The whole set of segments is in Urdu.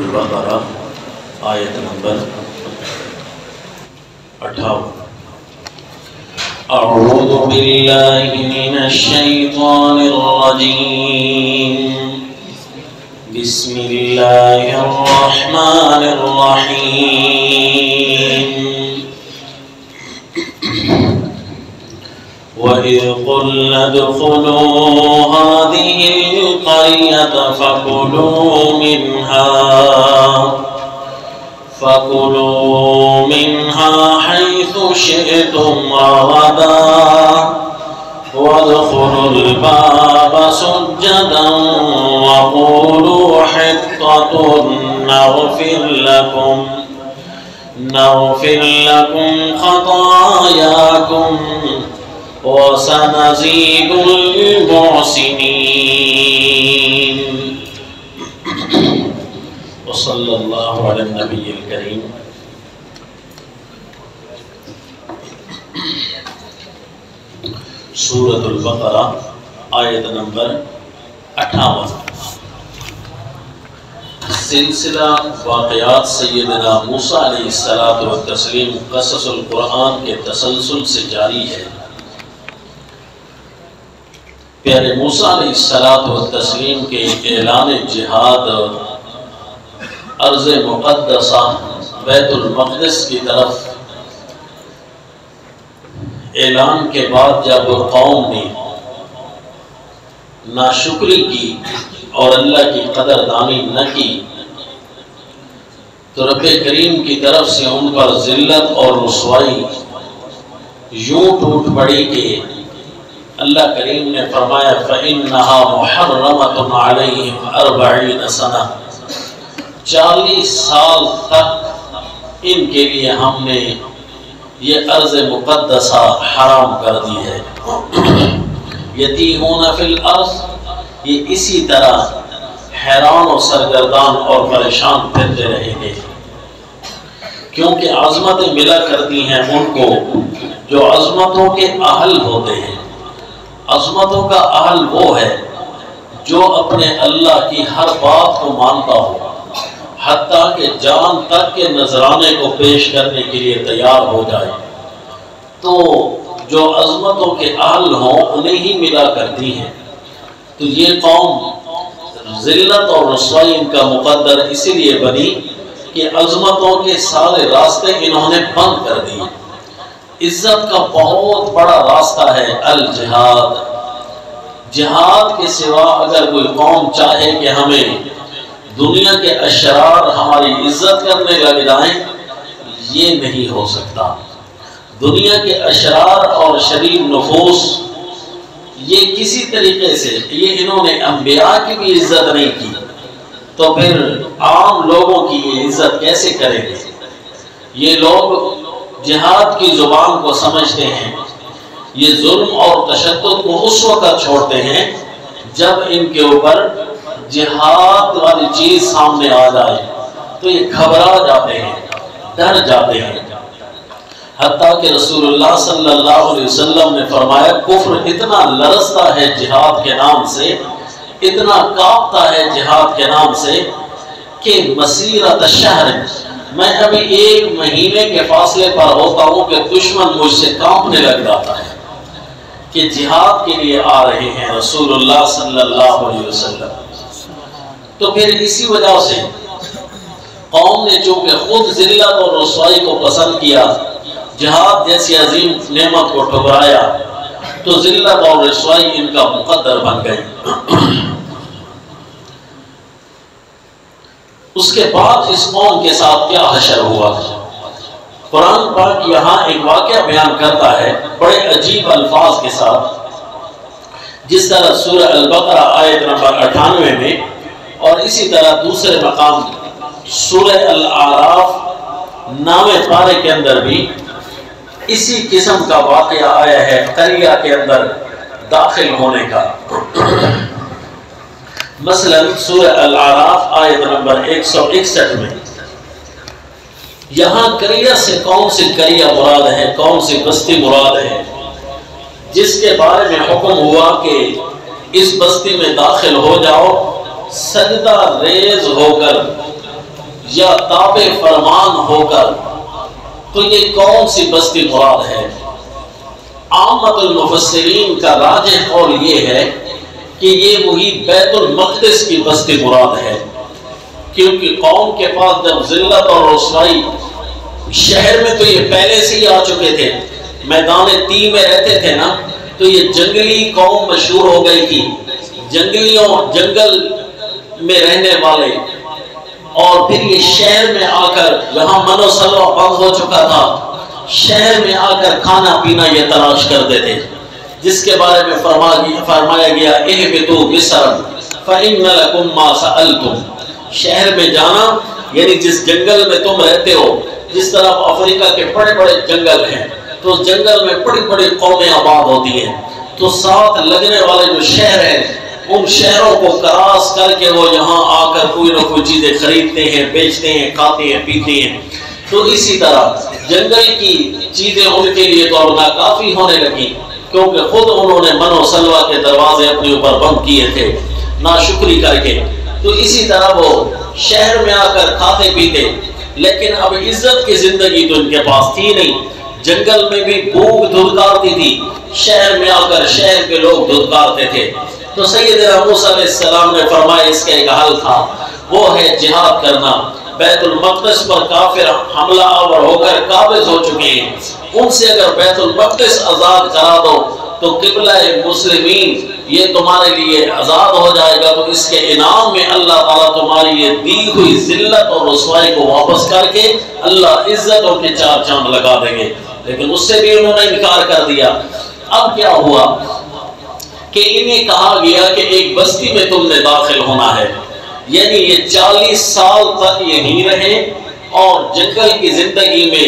البقرہ آیت نمبر 58۔ اعوذ باللہ من الشیطان الرجیم، بسم اللہ الرحمن الرحیم۔ وَإِذْ قُلْنَا ادْخُلُوا هَٰذِهِ الْقَرْيَةَ فَكُلُوا مِنْهَا حَيْثُ شِئْتُمْ رَغَدًا وَادْخُلُوا الْبَابَ سُجَّدًا وَقُولُوا حِطَّةٌ نَغْفِرْ لَكُمْ خَطَايَاكُمْ وَسَنَزِيدُ الْمُحْسِنِينَ۔ وصلی اللہ علی النبی الکریم۔ سورۃ البقرہ آیت نمبر 58۔ سلسلہ واقعات سیدنا موسیٰ علیہ السلام قصص القرآن کے تسلسل سے جاری ہے۔ پیارے موسیٰ علیہ السلام کے اعلان جہاد ارض مقدسہ بیت المقدس کی طرف اعلان کے بعد جب قوم نے ناشکری کی اور اللہ کی قدردانی نہ کی تو رب کریم کی طرف سے ان پر ذلت اور رسوائی یوں ٹوٹ پڑی کہ اللہ کریم نے فرمایا فَإِنَّهَا مُحَرَّمَةٌ عَلَيْهِمْ 40 سنہ، 40 سال تک ان کے لیے ہم نے یہ ارض مقدسہ حرام کر دی ہے۔ یتیہون فی الارض، یہ اسی طرح حیران و سرگردان اور پریشان پھرتے رہیں گے، کیونکہ عظمتیں ملا کرتی ہیں ان کو جو عظمتوں کے اہل ہوتے ہیں۔ عظمتوں کا اہل وہ ہے جو اپنے اللہ کی ہر بات کو مانتا ہو، حتیٰ کہ جان تک کے نذرانے کو پیش کرنے کے لیے تیار ہو جائے۔ تو جو عظمتوں کے اہل ہوں انہیں ہی ملا کرتی ہیں۔ تو یہ قوم ذلت اور رسوائی ان کا مقدر اسی لیے بنی کہ عظمتوں کے سارے راستے انہوں نے بند کر دیے۔ عزت کا بہت بڑا راستہ ہے الجہاد۔ جہاد کے سوا اگر کوئی قوم چاہے کہ ہمیں دنیا کے اشرار ہماری عزت کرنے لگ جائیں، یہ نہیں ہو سکتا۔ دنیا کے اشرار اور شریر نفوس یہ کسی طریقے سے یہ انہوں نے انبیاء کی بھی عزت نہیں کی، تو پھر عام لوگوں کی یہ عزت کیسے کریں گے؟ یہ لوگ جہاد کی زبان کو سمجھتے ہیں، یہ ظلم اور تشدد کو اس وقت چھوڑتے ہیں جب ان کے اوپر جہاد والی چیز سامنے آ جائے تو یہ گھبرا جاتے ہیں، ڈر جاتے ہیں۔ حتیٰ کہ رسول اللہ صلی اللہ علیہ وسلم نے فرمایا کفر اتنا لرزتا ہے جہاد کے نام سے، اتنا کانپتا ہے جہاد کے نام سے کہ مسیرت شہر، میں ابھی 1 مہینے کے فاصلے پر ہوتا ہوں کہ دشمن مجھ سے کانپنے لگ جاتا ہے کہ جہاد کے لیے آ رہے ہیں رسول اللہ صلی اللہ علیہ وسلم۔ تو پھر اسی وجہ سے قوم نے چونکہ خود ذلت اور رسوائی کو پسند کیا، جہاد جیسی عظیم نعمت کو ٹھکرایا، تو ذلت اور رسوائی ان کا مقدر بن گئی۔ اس کے بعد اس قوم کے ساتھ کیا حشر ہوا؟ قرآن پاک یہاں ایک واقعہ بیان کرتا ہے بڑے عجیب الفاظ کے ساتھ، جس طرح سورہ البقرہ آیت نمبر 98 میں اور اسی طرح دوسرے مقام سورہ الاعراف 9ویں پارے کے اندر بھی اسی قسم کا واقعہ آیا ہے قریہ کے اندر داخل ہونے کا۔ مثلا سورہ الاعراف آیت نمبر 161 میں یہاں قریہ سے کون سی قریہ مراد ہے، کون سی بستی مراد ہے جس کے بارے میں حکم ہوا کہ اس بستی میں داخل ہو جاؤ، سجدہ ریز ہو کر یا تابع فرمان ہو کر، تو یہ کون سی بستی مراد ہے؟ عامت المفسرین کا راجح قول یہ ہے کہ یہ وہی بیت المقدس کی بستی مراد ہے، کیونکہ قوم کے پاس جب ذلت اور رسوائی، شہر میں تو یہ پہلے سے ہی آ چکے تھے، میدان تی میں رہتے تھے نا، تو یہ جنگلی قوم مشہور ہو گئی تھی، جنگل میں رہنے والے، اور پھر یہ شہر میں آ کر، یہاں من و سلوہ بند ہو چکا تھا، شہر میں آ کر کھانا پینا یہ تلاش کرتے تھے، جس کے بارے میں فرمایا گیا اہبطوا مصر فإن لكم ما سألتم، شہر میں جانا یعنی جس جنگل میں تم رہتے ہو، جس طرح افریقہ کے بڑے بڑے جنگل ہیں، تو جنگل میں بڑی بڑی قومیں آباد ہوتی ہیں، تو ساتھ لگنے والے جو شہر ہیں، ان شہروں کو کراس کر کے وہ یہاں آ کر کوئی نہ کوئی چیزیں خریدتے ہیں، بیچتے ہیں، کھاتے ہیں، پیتے ہیں۔ تو اسی طرح جنگل کی چیزیں ان کے لیے تو اب ناکافی ہونے لگی، کیونکہ خود انہوں نے من و سلوہ کے دروازے اپنے اوپر بند کیے تھے ناشکری کر کے، تو اسی طرح وہ شہر میں آ کر کھاتے پیتے، لیکن اب عزت کی زندگی تو ان کے پاس تھی نہیں، جنگل میں بھی بھوک دھدکارتی تھی، شہر میں آ کر شہر کے لوگ دھدکارتے تھے۔ تو سیدنا موسیٰ علیہ السلام نے فرمایا اس کا ایک حل تھا، وہ ہے جہاد کرنا۔ بیت المقدس پر کافر حملہ آور ہو کر قابض ہو چکے ہیں، ان سے اگر بیت المقدس آزاد کرا دو تو قبلہ مسلمین یہ تمہارے لیے آزاد ہو جائے گا، تو اس کے انعام میں اللہ تعالیٰ تمہاری یہ دی ہوئی ذلت اور رسوائی کو واپس کر کے اللہ عزتوں کے چار چاند لگا دیں گے۔ لیکن اس سے بھی انہوں نے انکار کر دیا۔ اب کیا ہوا کہ انہیں کہا گیا کہ ایک بستی میں تم نے داخل ہونا ہے، یعنی یہ 40 سال تک یہیں رہے اور جنگل کی زندگی میں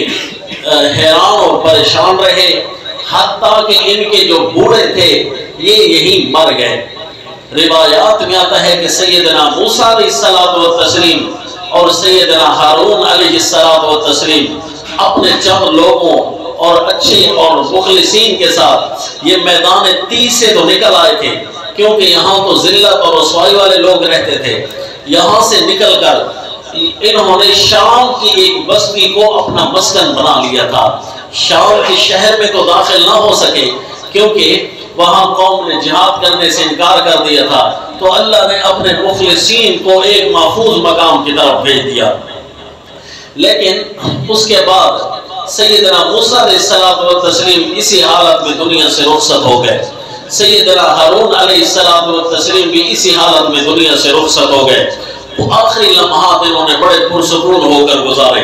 حیران اور پریشان رہے، حتیٰ کہ ان کے جو بوڑھے تھے یہ یہیں مر گئے۔ روایات میں آتا ہے کہ سیدنا موسیٰ علیہ السلام اور سیدنا ہارون علیہ السلام اپنے چند لوگوں اور اچھے اور مخلصین کے ساتھ یہ میدان تی سے تو نکل آئے تھے، کیونکہ یہاں تو ذلت اور رسوائی والے لوگ رہتے تھے۔ یہاں سے نکل کر انہوں نے شام کی ایک بستی کو اپنا مسکن بنا لیا تھا۔ شام کے شہر میں تو داخل نہ ہو سکے کیونکہ وہاں قوم نے جہاد کرنے سے انکار کر دیا تھا، تو اللہ نے اپنے مخلصین کو ایک محفوظ مقام کی طرف بھیج دیا۔ لیکن اس کے بعد سیدنا موسیٰ علیہ السلام اسی حالت میں دنیا سے رخصت ہو گئے، سیدنا ہارون علیہ السلام بھی اسی حالت میں دنیا سے رخصت ہو گئے۔ وہ آخری لمحات انہوں نے بڑے پرسکون ہو کر گزارے۔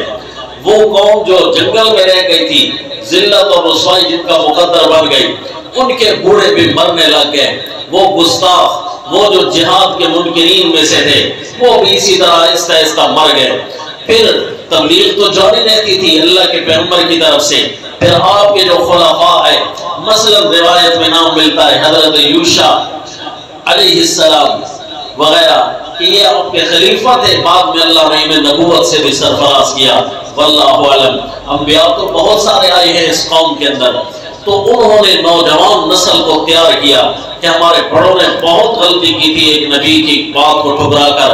وہ قوم جو جنگل میں رہ گئی تھی، ذلت اور رسوائی جن کا مقدر بن گئی، ان کے بوڑھے بھی مرنے لگ گئے، وہ گستاخ، وہ جو جہاد کے منکرین میں سے تھے، وہ بھی اسی طرح آہستہ آہستہ مر گئے۔ پھر تبلیغ تو جاری رہتی تھی اللہ کے پیغمبر کی طرف سے، پھر آپ کے جو خلفاء ہیں، مثلا روایت میں نام ملتا ہے حضرت یوشع علیہ السلام وغیرہ کہ یہ آپ کے خلیفہ تھے، بعد میں اللہ نے انہیں نبوت سے بھی سرفراز کیا، واللہ علم۔ انبیاء تو بہت سارے آئے ہیں اس قوم کے اندر، تو انہوں نے نوجوان نسل کو تیار کیا کہ ہمارے بڑوں نے بہت غلطی کی تھی ایک نبی کی بات کو ٹھکرا کر،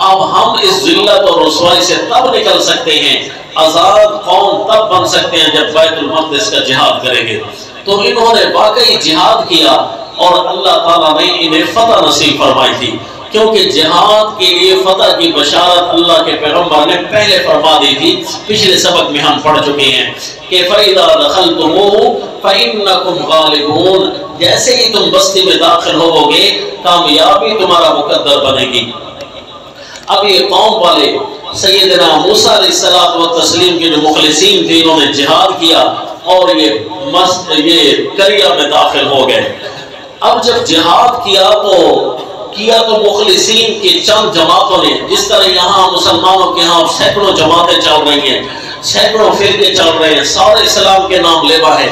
اب ہم اس ذلت اور رسوائی سے تب نکل سکتے ہیں، آزاد قوم تب بن سکتے ہیں جب بیت المقدس کا جہاد کریں گے۔ تو انہوں نے واقعی جہاد کیا اور اللہ تعالیٰ نے انہیں فتح نصیب فرمائی تھی، کیونکہ جہاد کے لیے فتح کی بشارت اللہ کے پیغمبر نے پہلے فرما دی تھی، پچھلے سبق میں ہم پڑھ چکے ہیں کہ فَإِذَا دَخَلْتُمُوهُ فَإِنَّكُمْ غَالِبُونَ، جیسے ہی تم بستی میں داخل ہوو گے کامیابی تمہارا مقدر بنے گی۔ اب یہ قوم والے سیدنا موسیٰ علیہ السلام کے جو مخلصین تھے انہوں نے جہاد کیا اور یہ قریہ میں داخل ہو گئے۔ اب جب جہاد کیا تو مخلصین کی چند جماعتوں نے، جس طرح یہاں مسلمانوں کے ہاں سینکڑوں جماعتیں چل رہی ہیں، سینکڑوں فرقے چل رہے ہیں، سارے اسلام کے نام لیوا ہے،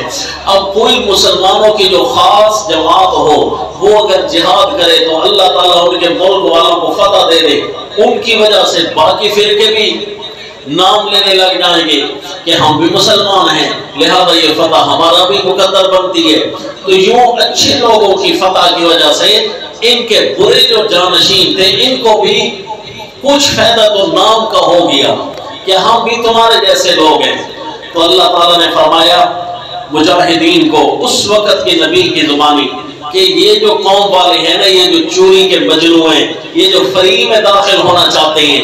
اب کوئی مسلمانوں کی جو خاص جماعت ہو وہ اگر جہاد کرے تو اللہ تعالیٰ ان کے ملک والوں کو فتح دے دے، ان کی وجہ سے باقی فرقے بھی نام لینے لگ جائیں گے کہ ہم بھی مسلمان ہیں، لہذا یہ فتح ہمارا بھی مقدر بنتی ہے۔ تو یوں اچھے لوگوں کی فتح کی وجہ سے ان کے برے جو جانشین تھے ان کو بھی کچھ فائدہ تو نام کا ہو گیا کہ ہم بھی تمہارے جیسے لوگ ہیں۔ تو اللہ تعالیٰ نے فرمایا مجاہدین کو اس وقت کے نبی کی زبانی کہ یہ جو قوم والے ہیں نا، یہ جو چوری کے مجنو ہیں، یہ جو فریق میں داخل ہونا چاہتے ہیں،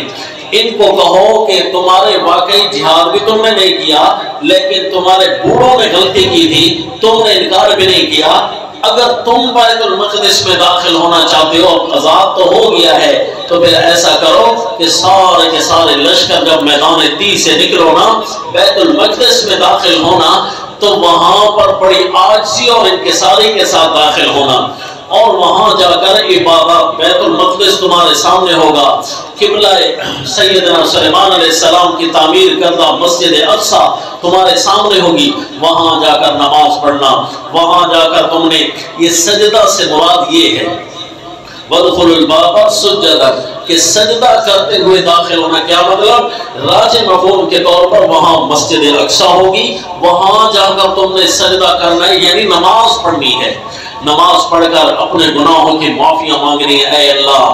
ان کو کہو کہ تمہارے واقعی جہاد بھی تم نے نہیں کیا، لیکن تمہارے بوڑھوں نے غلطی کی تھی، تم نے انکار بھی نہیں کیا۔ اگر تم بیت المقدس میں داخل ہونا چاہتے ہو، آزاد تو ہو گیا ہے، تو پھر ایسا کرو کہ سارے کے سارے لشکر جب میدان تیس سے نکلو نا، بیت المقدس میں داخل ہونا، تو وہاں پر بڑی عاجزی اور انکساری کے ساتھ داخل ہونا، اور وہاں جا کر عبادت بیت المقدس تمہارے سامنے ہوگا، قبلہ سیدنا سلیمان علیہ السلام کی تعمیر کردہ مسجد اقصی تمہارے سامنے ہوگی، وہاں جا کر نماز پڑھنا، وہاں جا کر تم نے یہ سجدہ سے مراد یہ ہے وَادْخُلُوا الْبَابَ سُجَّدًا کہ سجدہ کرتے ہوئے داخل ہونا، کیا مطلب؟ راج مفہوم کے طور پر وہاں مسجد اقصی ہوگی، وہاں جا کر تم نے سجدہ کرنا ہے، یعنی نماز پڑھنی ہے، نماز پڑھ کر اپنے گناہوں کی معافیاں مانگنی ہے۔ اے اللہ،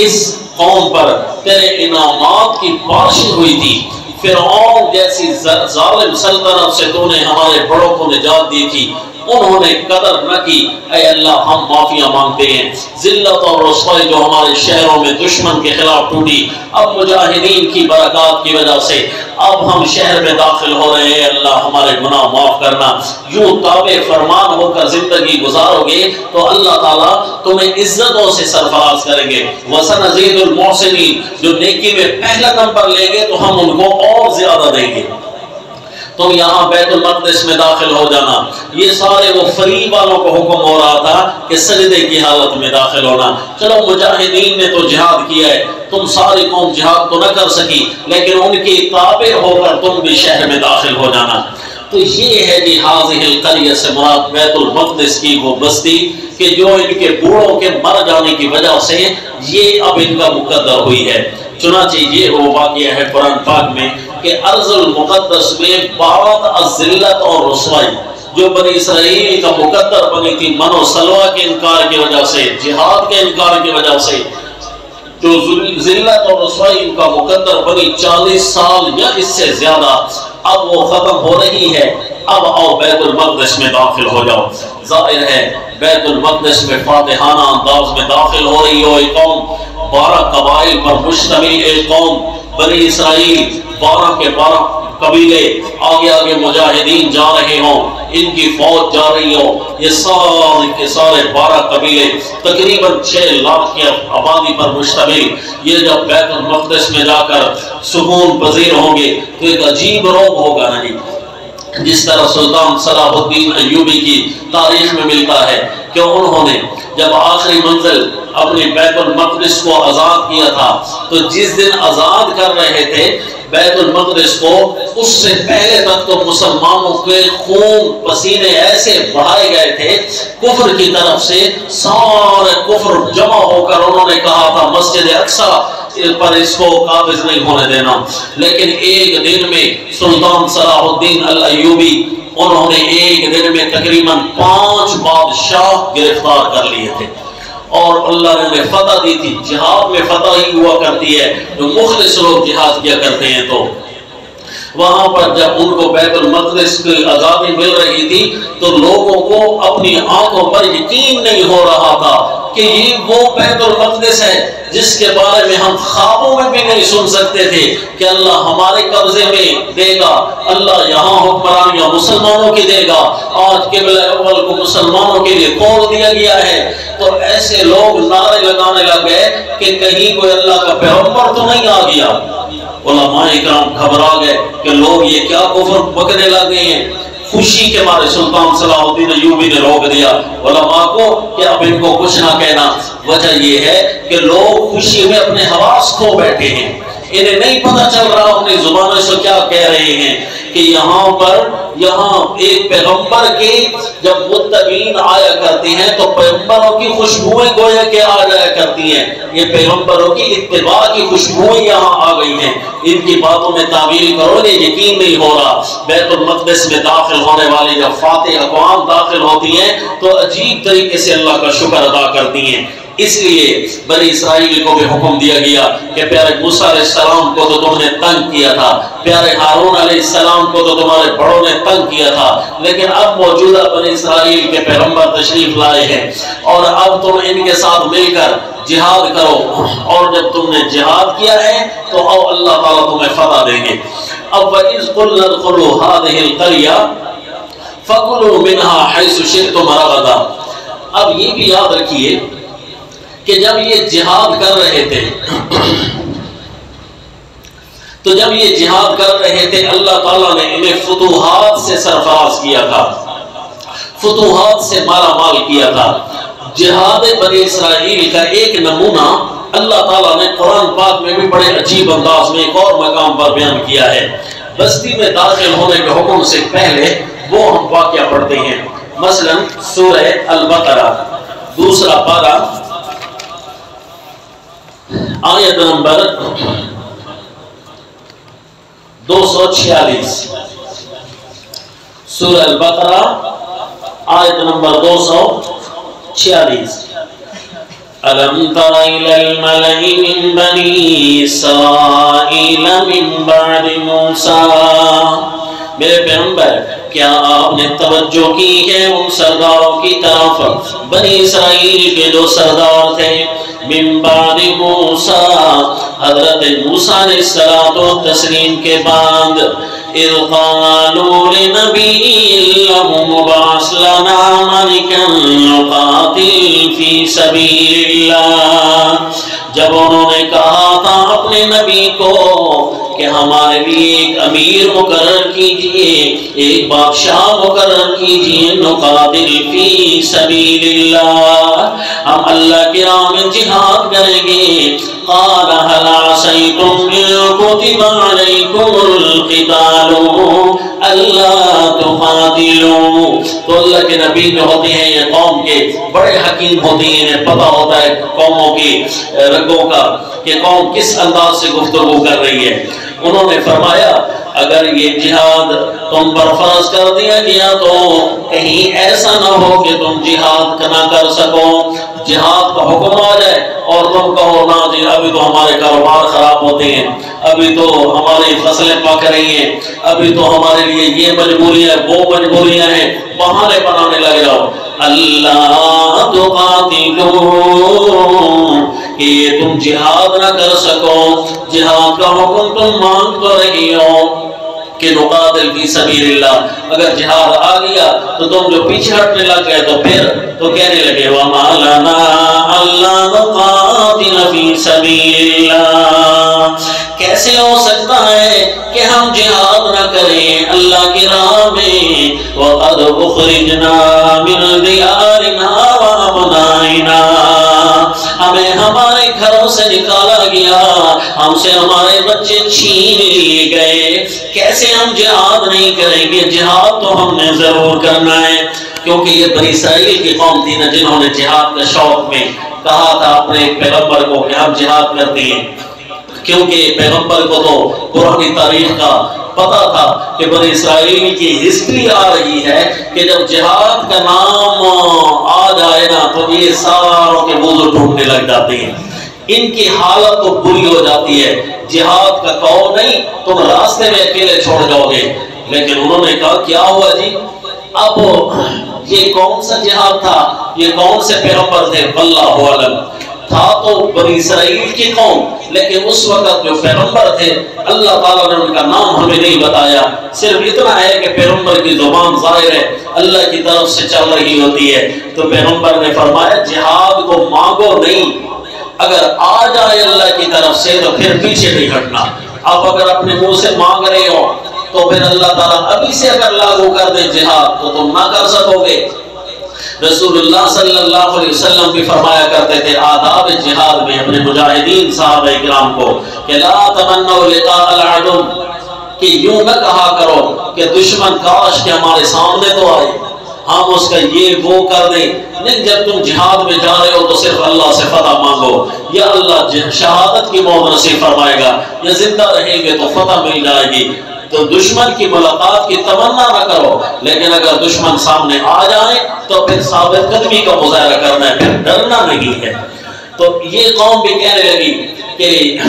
اس قوم پر تیرے انعامات کی بارش ہوئی تھی، فرعون جیسی ظالم سلطنت سے تو نے ہمارے بڑوں کو نجات دی تھی، انہوں نے قدر نہ کی، اے اللہ ہم معافیاں مانگتے ہیں۔ ذلت اور رسوائی جو ہمارے شہروں میں دشمن کے خلاف ٹوٹی، اب مجاہدین کی برکات کی وجہ سے اب ہم شہر میں داخل ہو رہے ہیں، اللہ ہمارے گناہ معاف کرنا۔ یوں تابع فرمان ہو کر زندگی گزارو گے تو اللہ تعالیٰ تمہیں عزتوں سے سرفراز کریں گے۔ وَسَنَزِيدُ الْمُحْسِنِينَ جو نیکی میں پہلا نمبر لیں گے تو ہم ان کو اور زیادہ دیں گے۔ تم یہاں بیت المقدس میں داخل ہو جانا، یہ سارے وہ فریق والوں کو حکم ہو رہا تھا کہ سجدے کی حالت میں داخل ہونا۔ چلو مجاہدین نے تو جہاد کیا ہے، تم ساری قوم جہاد تو نہ کر سکی، لیکن ان کی تابع ہو کر تم بھی شہر میں داخل ہو جانا۔ تو یہ ہے کہ هذه القرية سے مراد بیت المقدس کی وہ بستی کہ جو ان کے بوڑھوں کے مر جانے کی وجہ سے یہ اب ان کا مقدر ہوئی ہے۔ چنانچہ یہ وہ واقعہ ہے قرآن پاک میں کہ ارض المقدس میں بات الذلت اور رسوائی جو بنی اسرائیل کا مقدر بنی تھی، من و سلوہ کے انکار کی وجہ سے، جہاد کے انکار کی وجہ سے جو ذلت اور رسوائی ان کا مقدر بنی 40 سال یا اس سے زیادہ، اب وہ ختم ہو رہی ہے۔ اب آؤ بیت المقدس میں داخل ہو جاؤ۔ ظاہر ہے بیت المقدس میں فاتحانہ انداز میں داخل ہو رہی ہو ایک قوم، 12 قبائل پر مشتمل ایک قوم، بنی اسرائیل 12 کے 12 قبیلے، آگے آگے مجاہدین جا رہے ہوں، ان کی فوج جا رہی ہو، یہ سارے کے سارے 12 قبیلے تقریباً 6 لاکھ کی آبادی پر مشتمل، یہ جب بیت المقدس میں جا کر سکون پذیر ہوں گے تو ایک عجیب روب ہوگا نہیں، جس طرح سلطان صلاح الدین ایوبی کی تاریخ میں ملتا ہے کہ انہوں نے جب آخری منزل اپنی بیت المقدس کو آزاد کیا تھا تو جس دن آزاد کر رہے تھے بیت المقدس کو، اس سے پہلے تک تو مسلمانوں کے خون پسینے ایسے بڑھائے گئے تھے، کفر کی طرف سے سارے کفر جمع ہو کر انہوں نے کہا تھا مسجد اقصی پر اس کو قابض نہیں ہونے دینا، لیکن ایک دن میں سلطان صلاح الدین الایوبی انہوں نے ایک دن میں تقریباً 5 بادشاہ گرفتار کر لیے تھے، اور اللہ نے فتح دی تھی۔ جہاد میں فتح ہی ہوا کرتی ہے جو مخلص لوگ جہاد کیا کرتے ہیں، تو وہاں پر جب ان کو بیت المقدس کی آزادی مل رہی تھی تو لوگوں کو اپنی آنکھوں پر یقین نہیں ہو رہا تھا کہ یہ وہ بیت المقدس ہے جس کے بارے میں ہم خوابوں میں بھی نہیں سن سکتے تھے کہ اللہ ہمارے قبضے میں دے گا، اللہ یہاں حکمرانیاں مسلمانوں کی دے گا، آج قبلہ اول کو مسلمانوں کے لیے کھول دیا گیا ہے۔ تو ایسے لوگ نعرے لگانے لگ گئے کہ کہیں کوئی اللہ کا پیغمبر تو نہیں آ گیا۔ علماء اکرام گھبرا گئے کہ لوگ یہ کیا کفر بکنے لگے ہیں۔ خوشی کے مارے سلطان صلاح الدین ایوبی نے روک دیا علماء کو کہ اب ان کو کچھ نہ کہنا۔ وجہ یہ ہے کہ لوگ خوشی میں اپنے حواس کھو بیٹھے ہیں، انہیں نہیں پتہ چل رہا اپنی زبانوں سے کیا کہہ رہے ہیں کہ یہاں ایک پیغمبر کے جب متبعین آیا کرتی ہیں تو پیغمبروں کی خوشبوئیں گویا کہ آ جایا کرتی ہیں، یہ پیغمبروں کی اتباع کی خوشبوئیں یہاں آ گئی ہیں۔ ان کی باتوں میں تعویل کرو گے یقین نہیں ہو رہا۔ بیت المقدس میں داخل ہونے والی جب فاتح اقوام داخل ہوتی ہیں تو عجیب طریقے سے اللہ کا شکر ادا کرتی ہیں۔ اس لیے بنی اسرائیل کو بھی حکم دیا گیا کہ پیارے موسیٰ علیہ السلام کو تو تم نے تنگ کیا تھا، پیارے ہارون علیہ السلام کو تو تمہارے بڑوں نے تنگ کیا تھا، لیکن اب موجودہ بنی اسرائیل کے پیغمبر تشریف لائے ہیں اور اب تم ان کے ساتھ مل کر جہاد کرو، اور جب تم نے جہاد کیا ہے تو او اللہ تعالیٰ تمہیں فتح دیں گے۔ اب وَإِذْ قُلْنَا ادْخُلُوا هَٰذِهِ الْقَرْيَةَ فَكُلُوا مِنْهَا حَيْثُ شِئْتُمْ رَغَدًا۔ اب یہ بھی یاد رکھیے کہ جب یہ جہاد کر رہے تھے تو جب یہ جہاد کر رہے تھے اللہ تعالیٰ نے انہیں فتوحات سے سرفراز کیا تھا، فتوحات سے مالا مال کیا تھا۔ جہاد بنی اسرائیل کا ایک نمونہ اللہ تعالیٰ نے قرآن پاک میں بھی بڑے عجیب انداز میں ایک اور مقام پر بیان کیا ہے۔ بستی میں داخل ہونے کے حکم سے پہلے وہ ہم واقعہ پڑھتے ہیں، مثلا سورہ البقرہ دوسرا پارہ آیت نمبر 246، سورہ البقرہ آیت نمبر 246۔ أَلَمْ تَرَ إِلَى الْمَلَإِ مِنْ بَنِي إِسْرَائِيلَ مِنْ بَعْدِ مُوسَىٰ، میرے پیغمبر کیا آپ نے توجہ کی ہے ان سرداروں کی طرف، بنی اسرائیل کے جو سردار تھے، من بعد موسیٰ، حضرت موسیٰ علیہ السلام کے بعد، اِذْ قَالُوا لِنَبِيٍّ لَهُمْ ابْعَثْ لَنَا مَلِكًا نُقَاتِلْ فِي سَبِيلِ اللَّهِ، جب انہوں نے کہا تھا اپنے نبی کو کہ ہمارے لیے ایک امیر مقرر کیجئے، ایک بادشاہ مقرر کیجئے، نقاتل فی سبیل اللہ، ہم اللہ کی راہ میں جہاد کریں گے۔ قال هل عصيتم إن كتب عليكم القتال ألا تقاتلوا، تو اللہ کے نبی جو ہوتے ہیں یہ قوم کے بڑے حکیم ہوتے ہیں، انہیں پتہ ہوتا ہے قوموں کی رگوں کا کہ قوم کس انداز سے گفتگو کر رہی ہے۔ انہوں نے فرمایا اگر یہ جہاد تم پر فرض کر دیا گیا تو کہیں ایسا نہ ہو کہ تم جہاد نہ کر سکو، جہاد کا حکم آ جائے اور تم کہو نا جی ابھی تو ہمارے کاروبار خراب ہوتے ہیں، ابھی تو ہماری فصلیں پک رہی ہیں، ابھی تو ہمارے لیے یہ مجبوریاں وہ مجبوریاں ہیں، بہانے بنانے لگ جاؤ۔ اللہ تقاتلوا، کہ یہ تم جہاد نہ کر سکو، جہاد کا حکم تم مانگ تو رہی ہو کہ نقاتل فی سبیل اللہ، اگر جہاد آ گیا تو تم جو پیچھے ہٹنے لگ گئے تو پھر تو کہنے لگے وَمَا لَنَا أَلَّا نُقَاتِلَ فِي سَبِيلِ اللَّهِ، کیسے ہو سکتا ہے کہ ہم جہاد نہ کریں اللہ کی راہ میں، وَقَدْ أُخْرِجْنَا مِنْ دِيَارِنَا وَأَبْنَائِنَا، ہمیں ہمارے گھروں سے نکالا گیا، ہم سے ہمارے بچے چھین لیے گئے، کیسے ہم جہاد نہیں کریں گے؟ جہاد تو ہم نے ضرور کرنا ہے، کیونکہ یہ بنی اسرائیل کی قوم تھی نا جنہوں نے جہاد کا شوق میں کہا تھا اپنے پیغمبر کو کہ ہم جہاد کرتے ہیں، کیونکہ پیغمبر کو تو پرانی تاریخ کا پتا تھا کہ بنی اسرائیل کی ہسٹری آ رہی ہے کہ جب جہاد کا نام آ جائے نا تو یہ ساروں کے وضو ٹوٹنے لگ جاتے ہیں، ان کی حالت تو بری ہو جاتی ہے، جہاد کا کہو نہیں تم راستے میں اکیلے چھوڑ جاؤ گے۔ لیکن انہوں نے کہا کیا ہوا جی، اب یہ کون سا جہاد تھا، یہ کون سے پیغمبر تھے، واللہ اعلم، تھا تو بنی اسرائیل کی قوم، لیکن اس وقت جو پیغمبر تھے اللہ تعالیٰ نے ان کا نام ہمیں نہیں بتایا، صرف اتنا ہے کہ پیغمبر کی زبان ظاہر ہے اللہ کی طرف سے چل رہی ہوتی ہے، تو پیغمبر نے فرمایا جہاد کو مانگو نہیں، اگر آ جائے اللہ کی طرف سے تو پھر پیچھے نہیں ہٹنا، آپ اگر اپنے منہ سے مانگ رہے ہو تو پھر اللہ تعالیٰ ابھی سے اگر لاگو کر دے جہاد تو تم نہ کر سکو گے۔ رسول اللہ صلی اللہ علیہ وسلم بھی فرمایا کرتے تھے آداب جہاد میں اپنے مجاہدین صحابہ اکرام کو کہ لا تمنوا لقاء العدو، کہ یوں نہ کہا کرو کہ دشمن کاش کہ ہمارے سامنے تو آئے، ہم اس کا یہ وہ کر دیں، نہیں، جب تم جہاد میں جا رہے ہو تو صرف اللہ سے فتح مانگو، یا اللہ شہادت کی موت نصیب فرمائے گا، یا زندہ رہیں گے تو فتح مل جائے گی، تو دشمن کی ملاقات کی تمنا نہ کرو، لیکن اگر دشمن سامنے آ جائے تو پھر ثابت قدمی کا مظاہرہ کرنا ہے، پھر ڈرنا نہیں ہے۔ تو یہ قوم بھی کہنے لگی کہ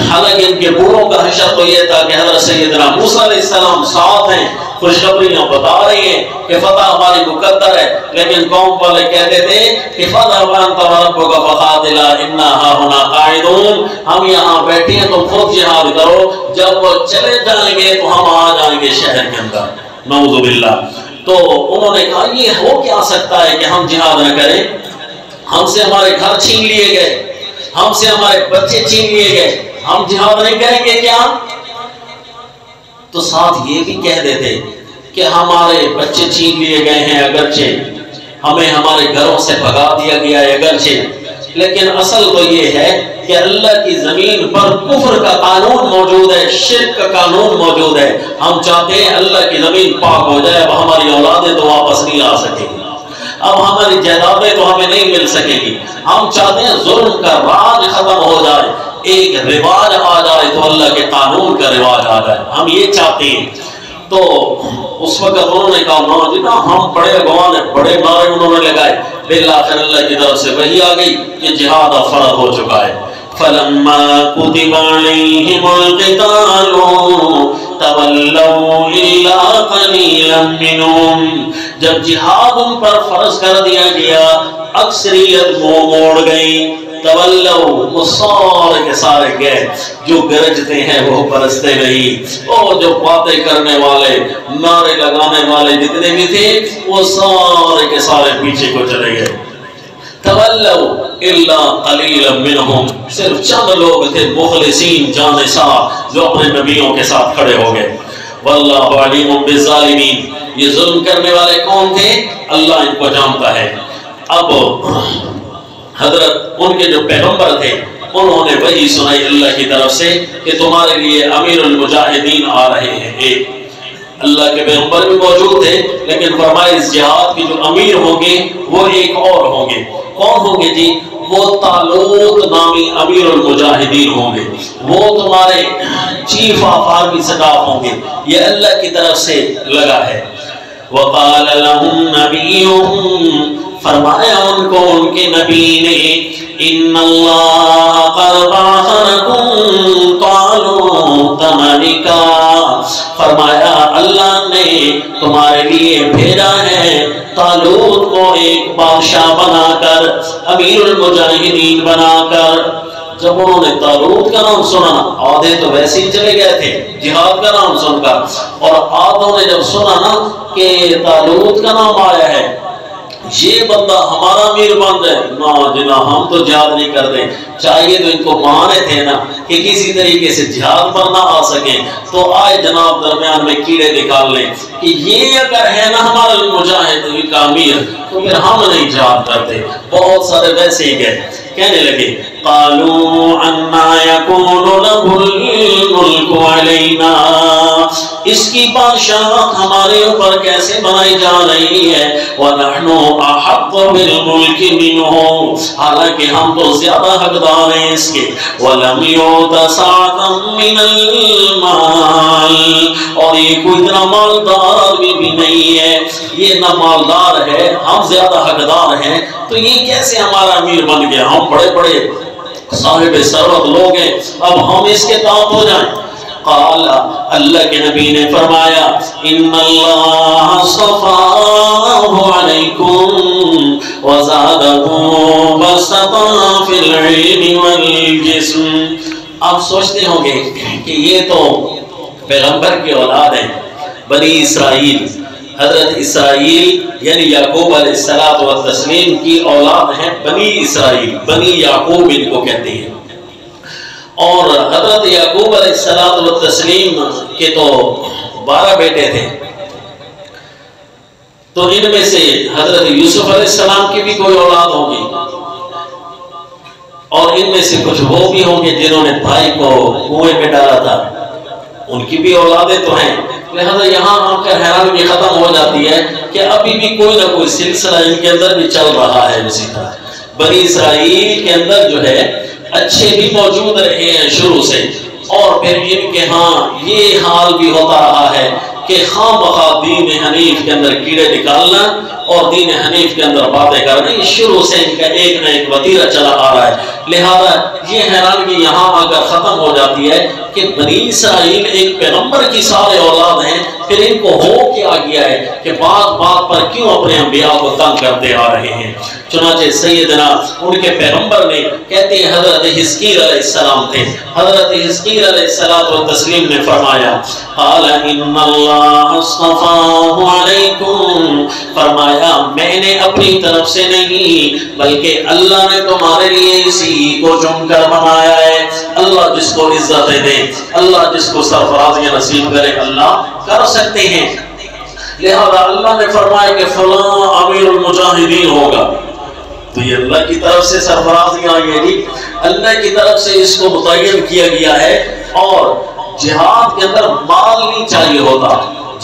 حالانکہ ان کے بوڑھوں کا حشر تو یہ تھا کہ حضرت سیدنا موسیٰ علیہ السلام ساتھ ہیں، خوشخبریاں بتا رہی ہیں کہ فتح ہماری مقدر ہے، لیکن قوم والے کہتے تھے کہ فتح وانت وربک فقاتلا انا ہاہنا قاعدون، ہم یہاں بیٹھے ہیں تو خود جہاد کرو، جب وہ چلے جائیں گے تو ہم آ جائیں گے شہر کے اندر، نعوذ باللہ۔ تو انہوں نے کہا یہ ہو کیا سکتا ہے کہ ہم جہاد نہ کریں، ہم سے ہمارے گھر چھین لیے گئے، ہم سے ہمارے بچے چھین لیے گئے، ہم جہاد نہیں کریں گے کیا؟ تو ساتھ یہ بھی کہہ دیتے کہ ہمارے بچے چھین لیے گئے ہیں اگرچہ، ہمیں ہمارے گھروں سے بھگا دیا گیا ہے اگرچہ، لیکن اصل تو یہ ہے کہ اللہ کی زمین پر کفر کا قانون موجود ہے، شرک کا قانون موجود ہے، ہم چاہتے ہیں اللہ کی زمین پاک ہو جائے، اب ہماری اولادیں تو واپس نہیں آ سکیں گی، اب ہماری جائیدادیں تو ہمیں نہیں مل سکیں گی، ہم چاہتے ہیں ظلم کا راج ختم ہو جائے، ایک رواج آ جائے تو اللہ کے قانون کا رواج آ جائے، ہم یہ چاہتے ہیں۔ تو اس وقت انہوں نے کہا نا جی نا ہم بڑے اگوان ہیں، بڑے نعرے انہوں نے لگائے، بالآخر اللہ کی طرف سے وحی آ گئی کہ جہاد اب فرض ہو چکا ہے۔ فَلَمَّا كُتِبَ عَلَيْهِمُ الْقِتَالُ تَوَلَّوْا إِلَّا قَلِيلًا مِّنْهُمْ، جب جہاد ان پر فرض کر دیا گیا اکثریت منہ موڑ گئی، تولو وہ سارے کے سارے گئے، جو گرجتے ہیں وہ برستے نہیں، اور جو باتیں کرنے والے نعرے لگانے والے جتنے بھی تھے وہ سارے کے سارے پیچھے کو چلے گئے۔ تولو الا قلیلا منہم، صرف چند لوگ تھے مخلصین جانثار جو اپنے نبیوں کے ساتھ کھڑے ہو گئے۔ واللہ علیم بالظالمین، یہ ظلم کرنے والے کون تھے اللہ ان کو جانتا ہے۔ اب حضرت ان کے جو پیغمبر تھے انہوں نے وحی سنائی اللہ کی طرف سے کہ تمہارے لیے امیر المجاہدین آ رہے ہیں۔ ایک اللہ کے پیغمبر بھی موجود تھے لیکن فرمائے اس جہاد کے جو امیر ہوں گے وہ ایک اور ہوں گے۔ کون ہوں گے جی؟ وہ طالوت نامی امیر المجاہدین ہوں گے، وہ تمہارے چیف آف آرمی سٹاف ہوں گے، یہ اللہ کی طرف سے لگا ہے۔ وقال لهم نبيهم، فرمایا ان کو ان کے نبی نے، ان اللہ قد بعث لكم طالوت ملکا، فرمایا اللہ نے تمہارے لیے بھیجا ہے طالوت کو ایک بادشاہ بنا کر، امیر المجاہدین بنا کر۔ جب انہوں نے طالوت کا نام سنا، آدھے تو ویسے ہی چلے گئے تھے جہاد کا نام سن کر، اور آدھوں نے جب سنا نا کہ طالوت کا نام آیا ہے یہ بندہ ہمارا امیر بن جائے، نا جنا ہم تو جہاد نہیں کرتے، چاہیے تو ان کو مانے تھے نا کہ کسی طریقے سے جہاد پر نہ آ سکیں، تو آئے جناب درمیان میں کیڑے نکال لیں کہ یہ اگر ہے نا ہمارا مجاہد کا امیر تو پھر ہم نہیں جہاد کرتے۔ بہت سارے ویسے ہی گئے، کہنے لگے قالوا انا یکون له الملک علینا، اس کی بادشاہت ہمارے اوپر کیسے بنائی جا رہی ہے، ونحن احق بالملک منہ، حالانکہ ہم تو زیادہ حقدار ہیں اس کے، ولم یؤت سعۃ من المال، اور یہ کوئی اتنا مالدار آدمی بھی نہیں ہے، یہ نہ مالدار ہے ہم زیادہ حقدار ہیں، تو یہ کیسے ہمارا امیر بن گیا، ہم بڑے بڑے صاحب ثروت لوگ ہیں، اب ہم اس کے تابع ہو جائیں۔ قال، اللہ کے نبی نے فرمایا ان اللہ اصطفاہ علیکم وزادہ بسطا فی العلم والجسم۔ آپ سوچتے ہوں گے کہ یہ تو پیغمبر کی اولاد ہیں، بنی اسرائیل، حضرت اسرائیل یعنی یعقوب علیہ السلام و تسلیم کی اولاد ہیں بنی اسرائیل، بنی یعقوب ان کو کہتے ہیں، اور حضرت یعقوب علیہ السلام و تسلیم کے تو 12 بیٹے تھے، تو ان میں سے حضرت یوسف علیہ السلام کی بھی کوئی اولاد ہوگی، اور ان میں سے کچھ وہ بھی ہوں گے جنہوں نے بھائی کو کنویں میں ڈالا تھا، ان کی بھی اولادیں تو ہیں، لہذا یہاں آ کر حیرانگی ختم ہو جاتی ہے کہ ابھی بھی کوئی نہ کوئی سلسلہ ان کے اندر بھی چل رہا ہے۔ اسی طرح بنی اسرائیل کے اندر جو ہے اچھے بھی موجود رہے ہیں شروع سے، اور پھر ان کے ہاں یہ حال بھی ہوتا رہا ہے کہ خواہ مخواہ دین حنیف کے اندر کیڑے نکالنا اور دین حنیف کے اندر باتیں کرنا، یہ شروع سے ان کا ایک نہ ایک وتیرہ چلا آ رہا ہے۔ لہذا یہ حیرانگی یہاں آ کر ختم ہو جاتی ہے کہ بنی اسرائیل ایک پیغمبر کی سارے اولاد ہیں، پھر ان کو ہو کیا گیا ہے کہ بات بات پر کیوں اپنے انبیاء کو تنگ کرتے آ رہے ہیں۔ چنانچہ سیدنا ان کے پیغمبر نے، کہتے ہیں حضرت حزقیل علیہ السلام تھے، حضرت حزقیل علیہ السلام نے فرمایا قال ان اللہ اصطفاہ علیکم، فرمایا میں نے اپنی طرف سے نہیں بلکہ اللہ نے تمہارے لیے اسی کو چن کر بنایا ہے۔ اللہ جس کو عزت دے، اللہ جس کو سرفرازیاں نصیب کرے، اللہ کر سکتے ہیں۔ لہذا اللہ نے فرمایا کہ فلاں امیر المجاہدین ہوگا، تو یہ اللہ کی طرف سے سرفرازیاں آئی ہیں جی، اللہ کی طرف سے اس کو متعین کیا گیا ہے۔ اور جہاد کے اندر مال نہیں چاہیے ہوتا،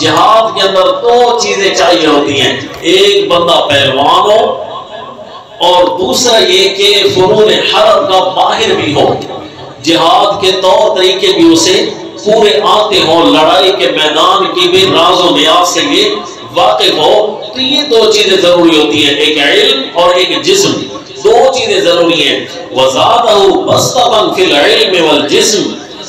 جہاد کے اندر دو چیزیں چاہیے ہوتی ہیں، ایک بندہ پہلوان ہو اور دوسرا یہ کہ فنون حرب کا ماہر بھی ہو، جہاد کے طور طریقے بھی اسے پورے آتے ہوں، لڑائی کے میدان کی بھی راز و نیاز سے یہ واقف ہو۔ تو یہ دو چیزیں ضروری ہوتی ہیں، ایک علم اور ایک جسم، دو چیزیں ضروری ہیں۔ وَزَادَهُ بَسْطَةً فِي الْعِلْمِ وَالْجِسْمِ،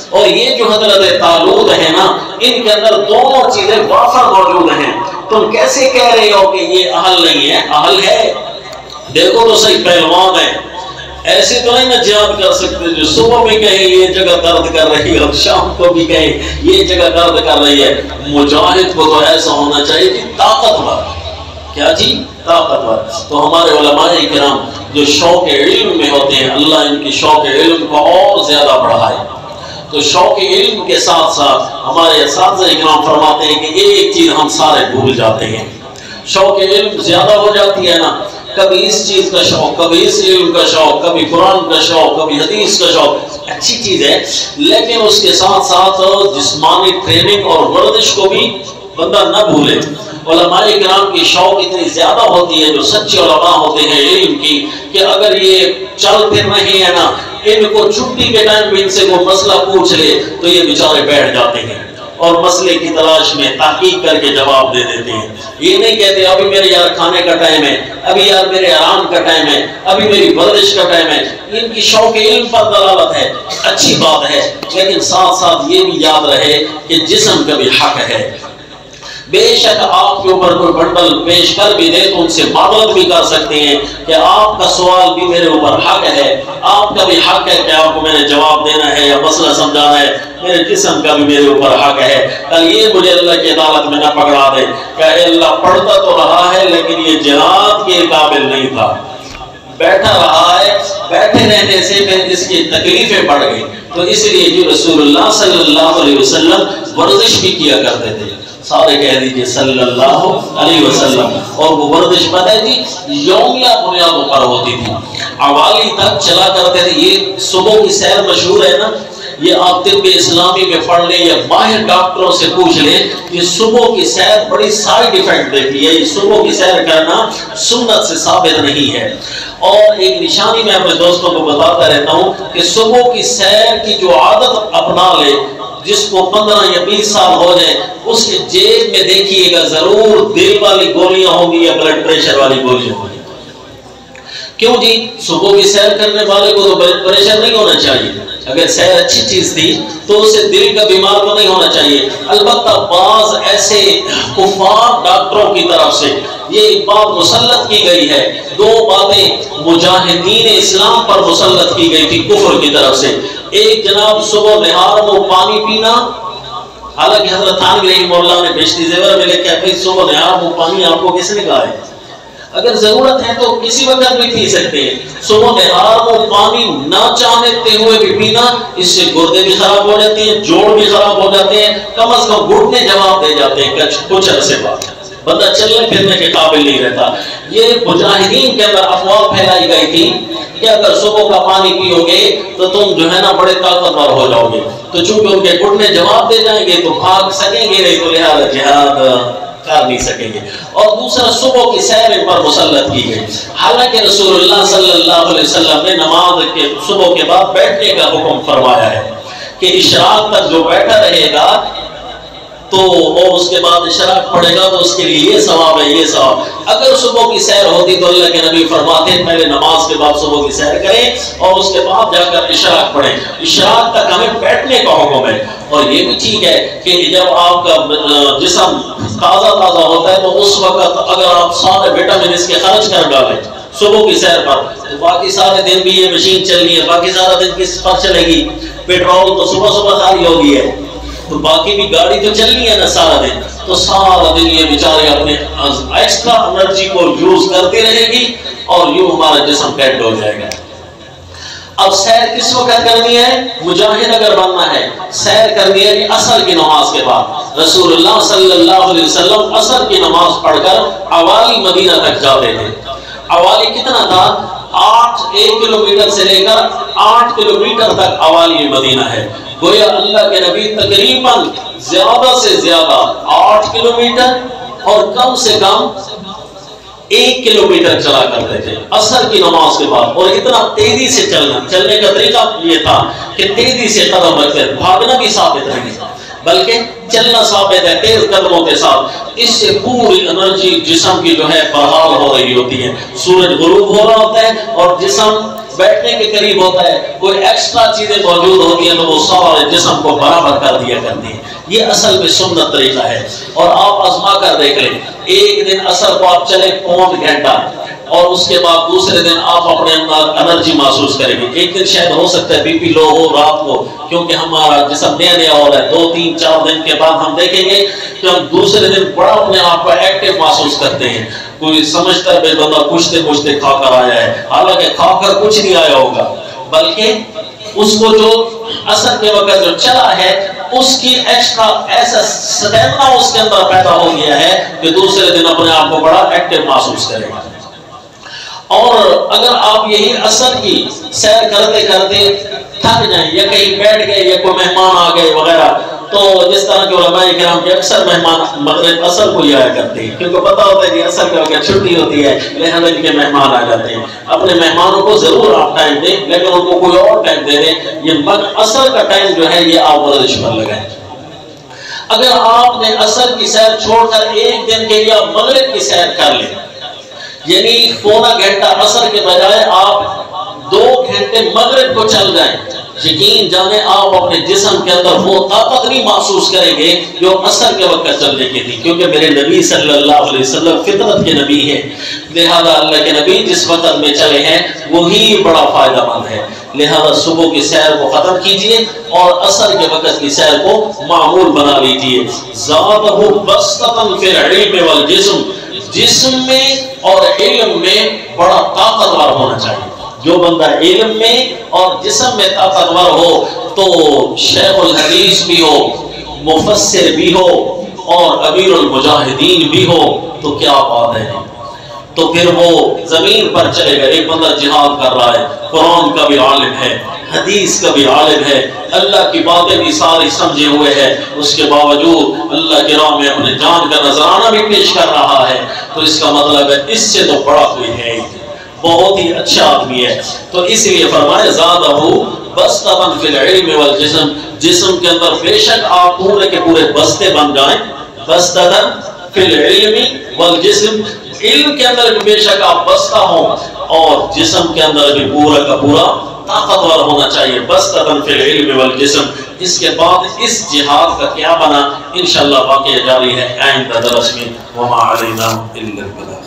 اور یہ جو حضرت طالوت ہے نا، ان کے اندر دونوں چیزیں وافر موجود ہیں۔ تم کیسے کہہ رہے ہو کہ یہ اہل نہیں ہے؟ اہل ہے، دیکھو تو صحیح پہلوان ہے، ایسے تو نہیں نہ جہاد کر سکتے جو صبح بھی کہیں یہ جگہ درد کر رہی ہے اور شام کو بھی کہیں یہ جگہ درد کر رہی ہے۔ مجاہد کو تو ایسا ہونا چاہیے کہ طاقتور، کیا جی؟ طاقتور۔ تو ہمارے علماء کرام جو شوق علم میں ہوتے ہیں، اللہ ان کی شوق علم کو اور زیادہ بڑھائے۔ تو شوق علم کے ساتھ ساتھ ہمارے اساتذہ اکرام فرماتے ہیں کہ ایک چیز ہم سارے بھول جاتے ہیں، شوق علم زیادہ ہو جاتی ہے نا، کبھی اس چیز کا شوق، کبھی اس علم کا شوق، کبھی قرآن کا شوق، کبھی حدیث کا شوق، اچھی چیز ہے، لیکن اس کے ساتھ ساتھ جسمانی ٹریننگ اور ورزش کو بھی بندہ نہ بھولے۔ علماء کرام کی شوق اتنی زیادہ ہوتی ہے، جو سچے علماء ہوتے ہیں علم کی، کہ اگر یہ چل پھر رہے ہیں نا، ان کو چھٹی کے ٹائم میں ان سے کوئی مسئلہ پوچھ لے تو یہ بیچارے بیٹھ جاتے ہیں اور مسئلے کی تلاش میں تحقیق کر کے جواب دے دیتے ہیں۔ یہ نہیں کہتے ابھی میرے یار کھانے کا ٹائم ہے، ابھی یار میرے آرام کا ٹائم ہے، ابھی میری ورزش کا ٹائم ہے۔ ان کی شوق علم پر دلالت ہے، اچھی بات ہے، لیکن ساتھ ساتھ یہ بھی یاد رہے کہ جسم کا بھی حق ہے۔ بے شک آپ کے اوپر کوئی بنڈل پیش کر بھی دے تو ان سے معذرت بھی کر سکتے ہیں کہ آپ کا سوال بھی میرے اوپر حق ہے، آپ کا بھی حق ہے کہ آپ کو میں نے جواب دینا ہے یا مسئلہ سمجھانا ہے، میرے جسم کا بھی میرے اوپر حق ہے۔ کل یہ مجھے اللہ کی عدالت میں نہ پکڑا دے کہ اللہ پڑھتا تو رہا ہے لیکن یہ جہاد کے قابل نہیں تھا، بیٹھا رہا ہے، بیٹھے رہنے سے پھر اس کی تکلیفیں بڑھ گئی۔ تو اس لیے جو رسول اللہ صلی اللہ علیہ وسلم ورزش بھی کیا کرتے تھے، سارے کہہ دیجئے صلی اللہ علیہ وسلم، اور وہ ورزش پتہ ہے جی یومیہ بنیادوں پر ہوتی تھی، عوالی تک چلا کرتے تھے۔ یہ صبح کی سیر مشہور ہے نا، یہ آپ طب اسلامی میں پڑھ لیں یا ماہر ڈاکٹروں سے پوچھ لیں، یہ صبح کی سیر بڑی سائیڈ ایفیکٹ دیتی ہے، یہ صبح کی سیر کرنا سنت سے ثابت نہیں ہے۔ اور ایک نشانی میں اپنے دوستوں کو بتاتا رہتا ہوں کہ صبح کی سیر کی جو عادت اپنا لے، جس کو 15 یا 20 سال ہو جائے، اس کے جیب میں دیکھیے گا ضرور دل والی گولیاں ہوں گی یا بلڈ پریشر والی گولیاں ہوں گی۔ کیوں جی؟ صبح کی سیر کرنے والے کو تو بلڈ پریشر نہیں ہونا چاہیے، اگر سیر اچھی چیز تھی تو اسے دل کا بیمار تو نہیں ہونا چاہیے۔ البتہ بعض ایسے کفار ڈاکٹروں کی طرف سے یہ بات مسلط کی گئی ہے، دو باتیں مجاہدین اسلام پر مسلط کی گئی تھی کفر کی طرف سے۔ ایک جناب صبح نہار میں پانی پینا، حالانکہ حضرت تھانوی رحمہ اللہ نے بہشتی زیور میں لکھا ہے بھئی صبح نہار میں پانی آپ کو کس نے کہا ہے؟ اگر ضرورت ہے تو کسی وقت بھی پی سکتے ہیں۔ صبح نہار میں پانی نہ چاہتے ہوئے بھی پینا، اس سے گردے بھی خراب ہو جاتے ہیں، جوڑ بھی خراب ہو جاتے ہیں، کم از کم گھٹنے جواب دے جاتے ہیں کچھ عرصے بعد، بندہ چلنے پھرنے کے قابل نہیں رہتا۔ یہ مجاہدین کے اندر افواہ پھیلائی گئی تھی کہ اگر صبح کا پانی پیو گے تو تم جو ہے نا بڑے طاقتور ہو جاؤ گے، تو چونکہ ان کے گھٹنے جواب دے جائیں گے تو بھاگ سکیں گے نہیں، تو لہٰذا جہاد کر نہیں سکیں گے۔ اور دوسرا صبح کی سیر ان پر مسلط کی گئی، حالانکہ رسول اللہ صلی اللہ علیہ وسلم نے نماز کے صبح کے بعد بیٹھنے کا حکم فرمایا ہے کہ اشراق تک جو بیٹھا رہے گا تو اور اس کے بعد اشراق پڑے گا تو اس کے لیے یہ ثواب ہے، یہ ثواب۔ اگر صبح کی سیر ہوتی تو اللہ کے نبی فرماتے ہیں پہلے نماز کے بعد صبح کی سیر کریں اور اس کے بعد جا کر اشراق پڑھیں۔ اشراق تک ہمیں بیٹھنے کا حکم ہے، اور یہ بھی ٹھیک ہے کہ جب آپ کا جسم تازہ تازہ ہوتا ہے تو اس وقت اگر آپ سارے وٹامن اس کے خرچ کر ڈالیں صبح کی سیر پر تو باقی سارے دن بھی یہ مشین چلنی ہے، باقی سارا دن کس پر چلے گی؟ پیٹرول تو صبح صبح خالی ہوگی ہے، تو باقی بھی گاڑی تو چلنی ہے نا سارا دن، تو سارا دن یہ بیچارے اپنے ایکسٹرا انرجی کو یوز کرتے رہے گی اور یوں ہمارا جسم ڈیڈ ہو جائے گا۔ اب سیر کس وقت کرنی ہے؟ مجاہد اگر بننا ہے سیر کرنی ہے عصر کی نماز کے بعد۔ رسول اللہ صلی اللہ علیہ وسلم عصر کی نماز پڑھ کر عوالی مدینہ تک جاتے تھے۔ عوالی کتنا تھا؟ 1 کلومیٹر سے لے کر 8 کلومیٹر تک عوالی مدینہ ہے۔ گویا اللہ کے نبی تقریباً زیادہ سے زیادہ 8 کلومیٹر اور کم سے کم 1 کلومیٹر چلا کرتے تھے عصر کی نماز کے بعد، اور اتنا تیزی سے چلنے کا طریقہ یہ تھا کہ تیزی سے قدم رکھتے، بھاگنا بھی ثابت نہیں بلکہ چلنا ثابت ہے تیز قدموں کے ساتھ۔ اس سے پوری انرجی جسم کی جو ہے بحال ہو رہی ہوتی ہے، سورج غروب ہو رہا ہوتا ہے اور جسم بیٹھنے کے قریب ہوتا ہے، کوئی ایکسٹرا چیزیں موجود ہوتی ہیں تو وہ سارے جسم کو برابر کر دیا کرتی ہیں۔ یہ اصل میں سنت طریقہ ہے، اور آپ آزما کر دیکھ لیں۔ ایک دن عصر کو آپ چلیں 1.25 گھنٹہ اور اس کے بعد دوسرے دن آپ اپنے اندر انرجی محسوس کریں گے۔ ایک دن شاید ہو سکتا ہے بی پی لو ہو رات کو، کیونکہ ہمارا جسم نیا نیا ہو رہا ہے، 2 3 4 دن کے بعد ہم دیکھیں گے کہ ہم دوسرے دن بڑا اپنے آپ کو ایکٹیو محسوس کرتے ہیں۔ کوئی سمجھتا ہے بندہ پوچھتے کھا کر آیا ہے، حالانکہ کھا کر کچھ نہیں آیا ہوگا، بلکہ اس کو جو عصر کے وقت جو چلا ہے اس کی ایکسٹرا ایسا سٹیمنا اس کے اندر پیدا ہو گیا ہے کہ دوسرے دن اپنے آپ کو بڑا ایکٹیو محسوس کرے گا۔ اور اگر آپ یہی عصر کی سیر کرتے کرتے تھک جائیں یا کہیں بیٹھ گئے یا کوئی مہمان آ گئے وغیرہ، تو جس طرح کے علماء کرام کے اکثر مہمان مغرب عصر کو ہی آیا کرتے ہیں، کیونکہ پتہ ہوتا ہے کہ عصر کے وقت چھٹی ہوتی ہے، لہذا ان کے مہمان آ جاتے ہیں۔ اپنے مہمانوں کو ضرور آپ ٹائم دیں، لیکن ان کو کوئی اور ٹائم دے دیں۔ یہ عصر کا ٹائم جو ہے یہ آپ ورزش پر لگائیں۔ اگر آپ نے عصر کی سیر چھوڑ کر ایک دن کے لیے مغرب کی سیر کر لیں، یعنی 1.25 گھنٹہ عصر کے بجائے آپ 2 گھنٹے مغرب کو چل جائیں، یقین جانے آپ اپنے جسم کے اندر وہ طاقت نہیں محسوس کریں گے جو عصر کے وقت چلنے کی تھی، کیونکہ میرے نبی صلی اللہ علیہ وسلم فطرت کے نبی ہے، لہذا اللہ کے نبی جس وقت میں چلے ہیں وہی بڑا فائدہ مند ہے۔ لہذا صبح کی سیر کو ختم کیجئے اور عصر کے وقت کی سیر کو معمول بنا لیجئے۔ زادہ بسطۃ فی العلم والجسم، جسم میں اور علم میں بڑا طاقتور ہونا چاہیے۔ جو بندہ علم میں اور جسم میں طاقتور ہو تو شیخ الحدیث بھی ہو، مفسر بھی ہو اور امیر المجاہدین بھی ہو تو کیا بات ہے، تو پھر وہ زمین پر چلے گا۔ ایک بندہ جہاد کر رہا ہے، قرآن کا بھی عالم ہے، حدیث کا بھی عالم ہے، اللہ کی باتیں بھی ساری سمجھے ہوئے ہے، اس کے باوجود اللہ کی راہ میں اپنے جان کا نذرانہ بھی پیش کر رہا ہے، تو اس کا مطلب ہے اس سے تو بڑا کوئی ہے، بہت ہی اچھا آدمی ہے۔ تو اس لیے فرمائے زادہ بسطۃ فی العلم والجسم، جسم کے اندر بے شک آپ پورے کے پورے بستے بن جائیں، بسطۃ فی العلم والجسم، علم کے اندر بھی بے شک آپ بستہ ہوں اور جسم کے اندر بھی پورا کا پورا طاقتور ہونا چاہیے، بسطۃ فی العلم والجسم۔ اس کے بعد اس جہاد کا کیا بنا انشاءاللہ باقی جاری ہے آئندہ درس میں۔ وما علینا الا البلاغ۔